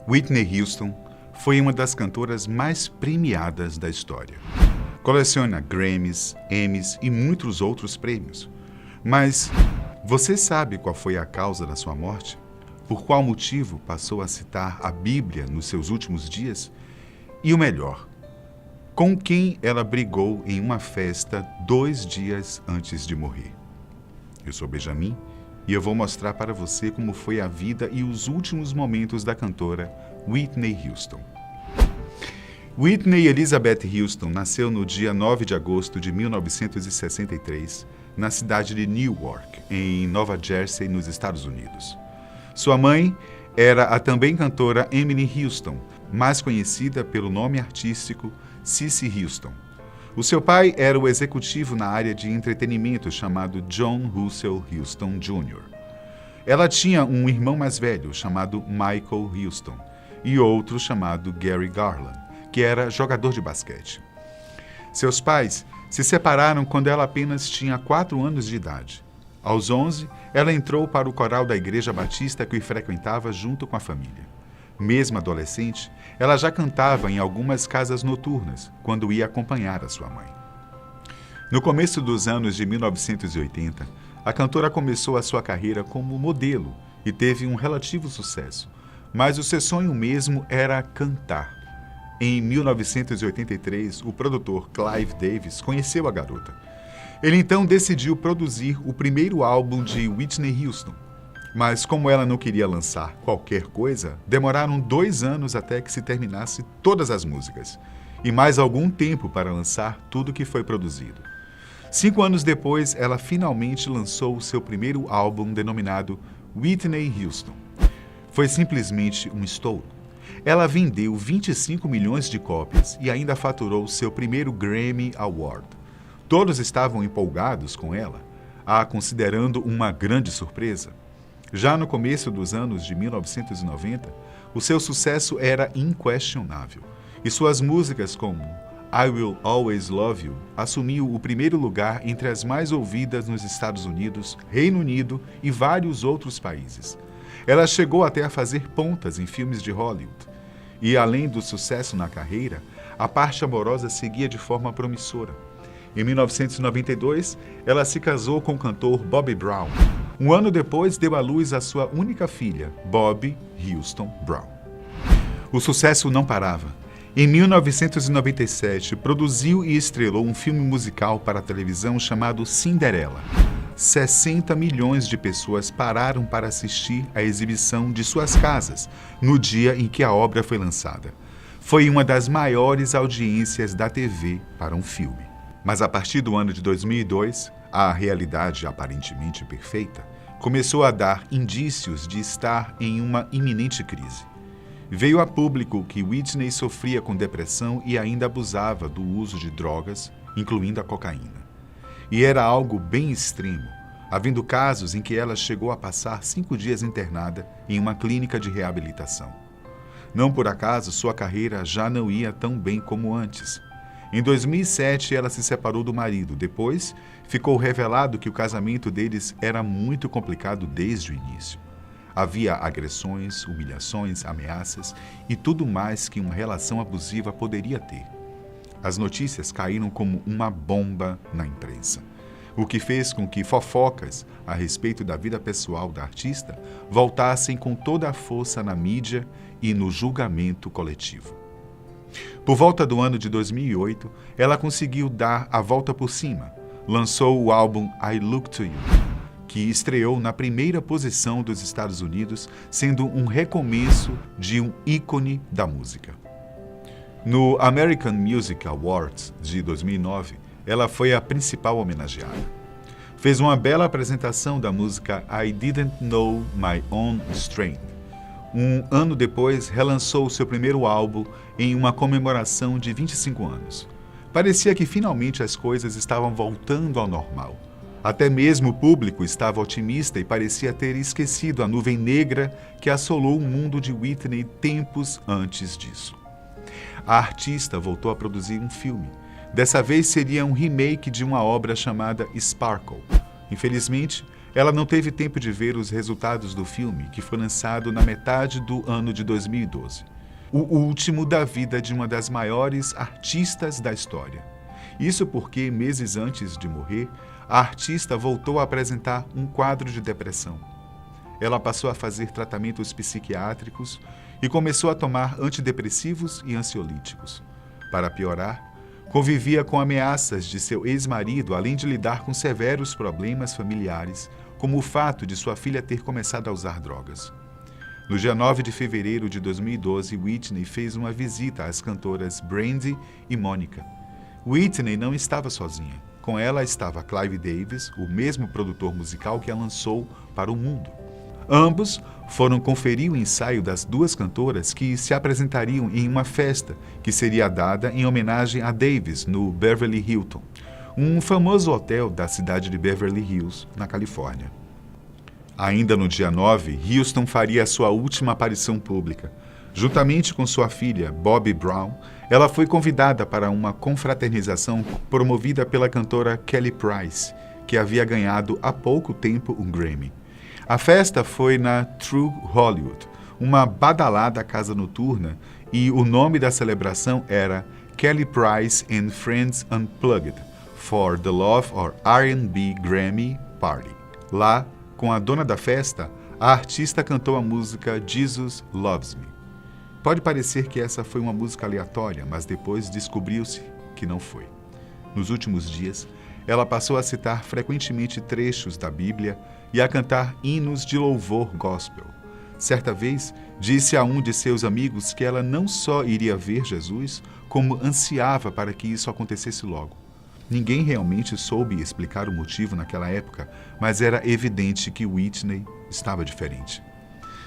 Whitney Houston foi uma das cantoras mais premiadas da história. Coleciona Grammys, Emmys e muitos outros prêmios. Mas você sabe qual foi a causa da sua morte? Por qual motivo passou a citar a Bíblia nos seus últimos dias? E o melhor, com quem ela brigou em uma festa 2 dias antes de morrer? Eu sou Benjamin e eu vou mostrar para você como foi a vida e os últimos momentos da cantora Whitney Houston. Whitney Elizabeth Houston nasceu no dia 9 de agosto de 1963, na cidade de Newark, em Nova Jersey, nos Estados Unidos. Sua mãe era a também cantora Emily Houston, mais conhecida pelo nome artístico Cissy Houston. O seu pai era o executivo na área de entretenimento chamado John Russell Houston Jr. Ela tinha um irmão mais velho chamado Michael Houston e outro chamado Gary Garland, que era jogador de basquete. Seus pais se separaram quando ela apenas tinha 4 anos de idade. Aos 11, ela entrou para o coral da Igreja Batista que frequentava junto com a família. Mesmo adolescente, ela já cantava em algumas casas noturnas, quando ia acompanhar a sua mãe. No começo dos anos de 1980, a cantora começou a sua carreira como modelo e teve um relativo sucesso, mas o seu sonho mesmo era cantar. Em 1983, o produtor Clive Davis conheceu a garota. Ele então decidiu produzir o primeiro álbum de Whitney Houston. Mas como ela não queria lançar qualquer coisa, demoraram 2 anos até que se terminasse todas as músicas, e mais algum tempo para lançar tudo que foi produzido. 5 anos depois, ela finalmente lançou o seu primeiro álbum denominado Whitney Houston. Foi simplesmente um estouro. Ela vendeu 25 milhões de cópias e ainda faturou seu primeiro Grammy Award. Todos estavam empolgados com ela, a considerando uma grande surpresa. Já no começo dos anos de 1990, o seu sucesso era inquestionável, e suas músicas como I Will Always Love You assumiu o primeiro lugar entre as mais ouvidas nos Estados Unidos, Reino Unido e vários outros países. Ela chegou até a fazer pontas em filmes de Hollywood. E, além do sucesso na carreira, a parte amorosa seguia de forma promissora. Em 1992, ela se casou com o cantor Bobby Brown. Um ano depois, deu à luz a sua única filha, Bobby Houston Brown. O sucesso não parava. Em 1997, produziu e estrelou um filme musical para a televisão chamado Cinderela. 60 milhões de pessoas pararam para assistir à exibição de suas casas no dia em que a obra foi lançada. Foi uma das maiores audiências da TV para um filme. Mas a partir do ano de 2002, a realidade aparentemente perfeita começou a dar indícios de estar em uma iminente crise. Veio a público que Whitney sofria com depressão e ainda abusava do uso de drogas, incluindo a cocaína. E era algo bem extremo, havendo casos em que ela chegou a passar 5 dias internada em uma clínica de reabilitação. Não por acaso, sua carreira já não ia tão bem como antes. Em 2007, ela se separou do marido. Depois, ficou revelado que o casamento deles era muito complicado desde o início. Havia agressões, humilhações, ameaças e tudo mais que uma relação abusiva poderia ter. As notícias caíram como uma bomba na imprensa, o que fez com que fofocas a respeito da vida pessoal da artista voltassem com toda a força na mídia e no julgamento coletivo. Por volta do ano de 2008, ela conseguiu dar a volta por cima. Lançou o álbum I Look to You, que estreou na primeira posição dos Estados Unidos, sendo um recomeço de um ícone da música. No American Music Awards de 2009, ela foi a principal homenageada. Fez uma bela apresentação da música I Didn't Know My Own Strength. Um ano depois, relançou seu primeiro álbum em uma comemoração de 25 anos. Parecia que finalmente as coisas estavam voltando ao normal. Até mesmo o público estava otimista e parecia ter esquecido a nuvem negra que assolou o mundo de Whitney tempos antes disso. A artista voltou a produzir um filme. Dessa vez seria um remake de uma obra chamada Sparkle. Infelizmente, ela não teve tempo de ver os resultados do filme, que foi lançado na metade do ano de 2012. O último da vida de uma das maiores artistas da história. Isso porque, meses antes de morrer, a artista voltou a apresentar um quadro de depressão. Ela passou a fazer tratamentos psiquiátricos e começou a tomar antidepressivos e ansiolíticos. Para piorar, convivia com ameaças de seu ex-marido, além de lidar com severos problemas familiares, como o fato de sua filha ter começado a usar drogas. No dia 9 de fevereiro de 2012, Whitney fez uma visita às cantoras Brandy e Monica. Whitney não estava sozinha. Com ela estava Clive Davis, o mesmo produtor musical que a lançou para o mundo. Ambos foram conferir o ensaio das duas cantoras que se apresentariam em uma festa que seria dada em homenagem a Davis no Beverly Hilton, um famoso hotel da cidade de Beverly Hills, na Califórnia. Ainda no dia 9, Houston faria sua última aparição pública. Juntamente com sua filha, Bobby Brown, ela foi convidada para uma confraternização promovida pela cantora Kelly Price, que havia ganhado há pouco tempo um Grammy. A festa foi na True Hollywood, uma badalada casa noturna, e o nome da celebração era Kelly Price and Friends Unplugged for the Love or R&B Grammy Party. Lá, com a dona da festa, a artista cantou a música Jesus Loves Me. Pode parecer que essa foi uma música aleatória, mas depois descobriu-se que não foi. Nos últimos dias, ela passou a citar frequentemente trechos da Bíblia e a cantar hinos de louvor gospel. Certa vez, disse a um de seus amigos que ela não só iria ver Jesus, como ansiava para que isso acontecesse logo. Ninguém realmente soube explicar o motivo naquela época, mas era evidente que Whitney estava diferente.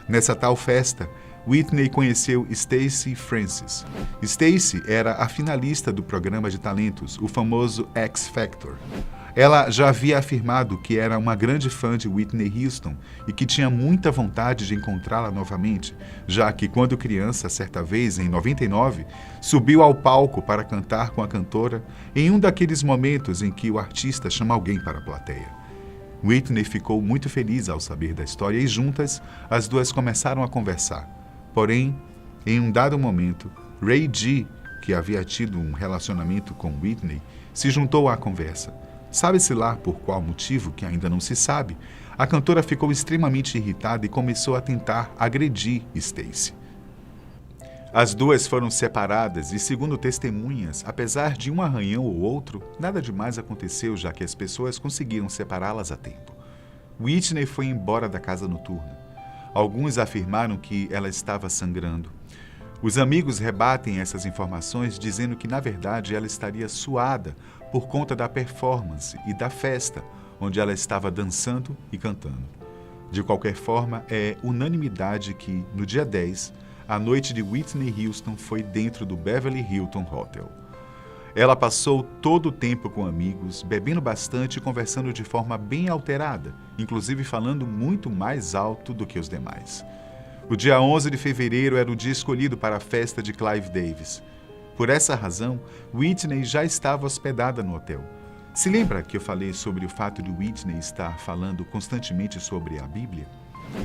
Nessa tal festa, Whitney conheceu Stacey Francis. Stacey era a finalista do programa de talentos, o famoso X Factor. Ela já havia afirmado que era uma grande fã de Whitney Houston e que tinha muita vontade de encontrá-la novamente, já que, quando criança, certa vez, em 99, subiu ao palco para cantar com a cantora em um daqueles momentos em que o artista chama alguém para a plateia. Whitney ficou muito feliz ao saber da história e juntas as duas começaram a conversar. Porém, em um dado momento, Ray G, que havia tido um relacionamento com Whitney, se juntou à conversa. Sabe-se lá por qual motivo, que ainda não se sabe, a cantora ficou extremamente irritada e começou a tentar agredir Stacey. As duas foram separadas e, segundo testemunhas, apesar de um arranhão ou outro, nada demais aconteceu, já que as pessoas conseguiram separá-las a tempo. Whitney foi embora da casa noturna. Alguns afirmaram que ela estava sangrando. Os amigos rebatem essas informações dizendo que, na verdade, ela estaria suada por conta da performance e da festa, onde ela estava dançando e cantando. De qualquer forma, é unanimidade que, no dia 10, a noite de Whitney Houston foi dentro do Beverly Hilton Hotel. Ela passou todo o tempo com amigos, bebendo bastante e conversando de forma bem alterada, inclusive falando muito mais alto do que os demais. O dia 11 de fevereiro era o dia escolhido para a festa de Clive Davis. Por essa razão, Whitney já estava hospedada no hotel. Se lembra que eu falei sobre o fato de Whitney estar falando constantemente sobre a Bíblia?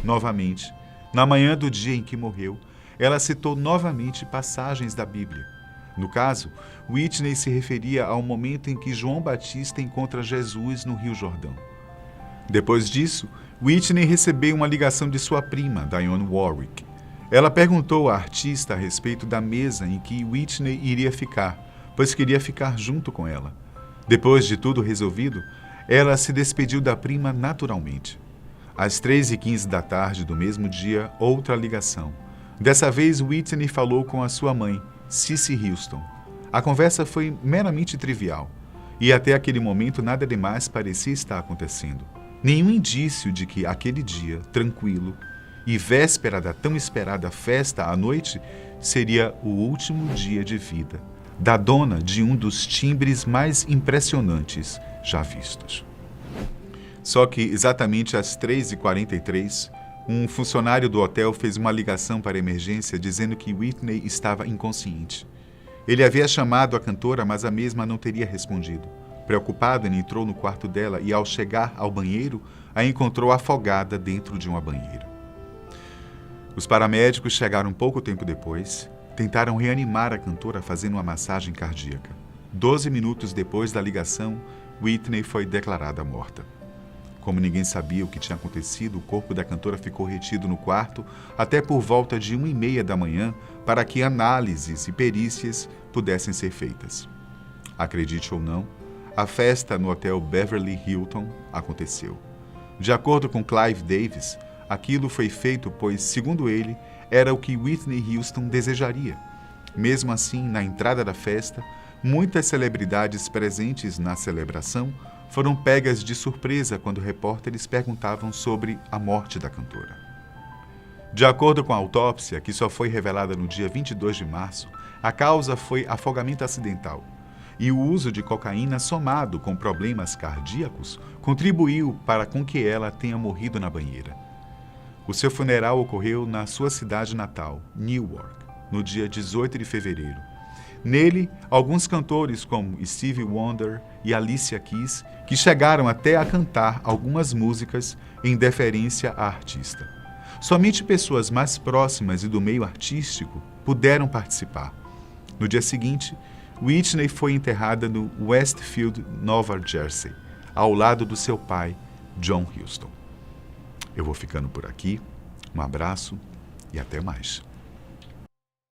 Novamente, na manhã do dia em que morreu, ela citou novamente passagens da Bíblia. No caso, Whitney se referia ao momento em que João Batista encontra Jesus no Rio Jordão. Depois disso, Whitney recebeu uma ligação de sua prima, Dionne Warwick. Ela perguntou à artista a respeito da mesa em que Whitney iria ficar, pois queria ficar junto com ela. Depois de tudo resolvido, ela se despediu da prima naturalmente. Às 3h15 da tarde do mesmo dia, outra ligação. Dessa vez, Whitney falou com a sua mãe, Cissy Houston. A conversa foi meramente trivial, e até aquele momento nada demais parecia estar acontecendo. Nenhum indício de que aquele dia, tranquilo, e véspera da tão esperada festa à noite, seria o último dia de vida da dona de um dos timbres mais impressionantes já vistos. Só que, exatamente às 3h43, um funcionário do hotel fez uma ligação para a emergência dizendo que Whitney estava inconsciente. Ele havia chamado a cantora, mas a mesma não teria respondido. Preocupada, ele entrou no quarto dela e, ao chegar ao banheiro, a encontrou afogada dentro de uma banheira. Os paramédicos chegaram pouco tempo depois, tentaram reanimar a cantora fazendo uma massagem cardíaca. 12 minutos depois da ligação, Whitney foi declarada morta. Como ninguém sabia o que tinha acontecido, o corpo da cantora ficou retido no quarto até por volta de 1h30 da manhã para que análises e perícias pudessem ser feitas. Acredite ou não, a festa no hotel Beverly Hilton aconteceu. De acordo com Clive Davis, aquilo foi feito pois, segundo ele, era o que Whitney Houston desejaria. Mesmo assim, na entrada da festa, muitas celebridades presentes na celebração foram pegas de surpresa quando repórteres perguntavam sobre a morte da cantora. De acordo com a autópsia, que só foi revelada no dia 22 de março, a causa foi afogamento acidental. E o uso de cocaína somado com problemas cardíacos contribuiu para com que ela tenha morrido na banheira. O seu funeral ocorreu na sua cidade natal, Newark, no dia 18 de fevereiro. Nele, alguns cantores como Stevie Wonder e Alicia Keys, que chegaram até a cantar algumas músicas em deferência à artista. Somente pessoas mais próximas e do meio artístico puderam participar. No dia seguinte, Whitney foi enterrada no Westfield, Nova Jersey, ao lado do seu pai, John Huston. Eu vou ficando por aqui. Um abraço e até mais.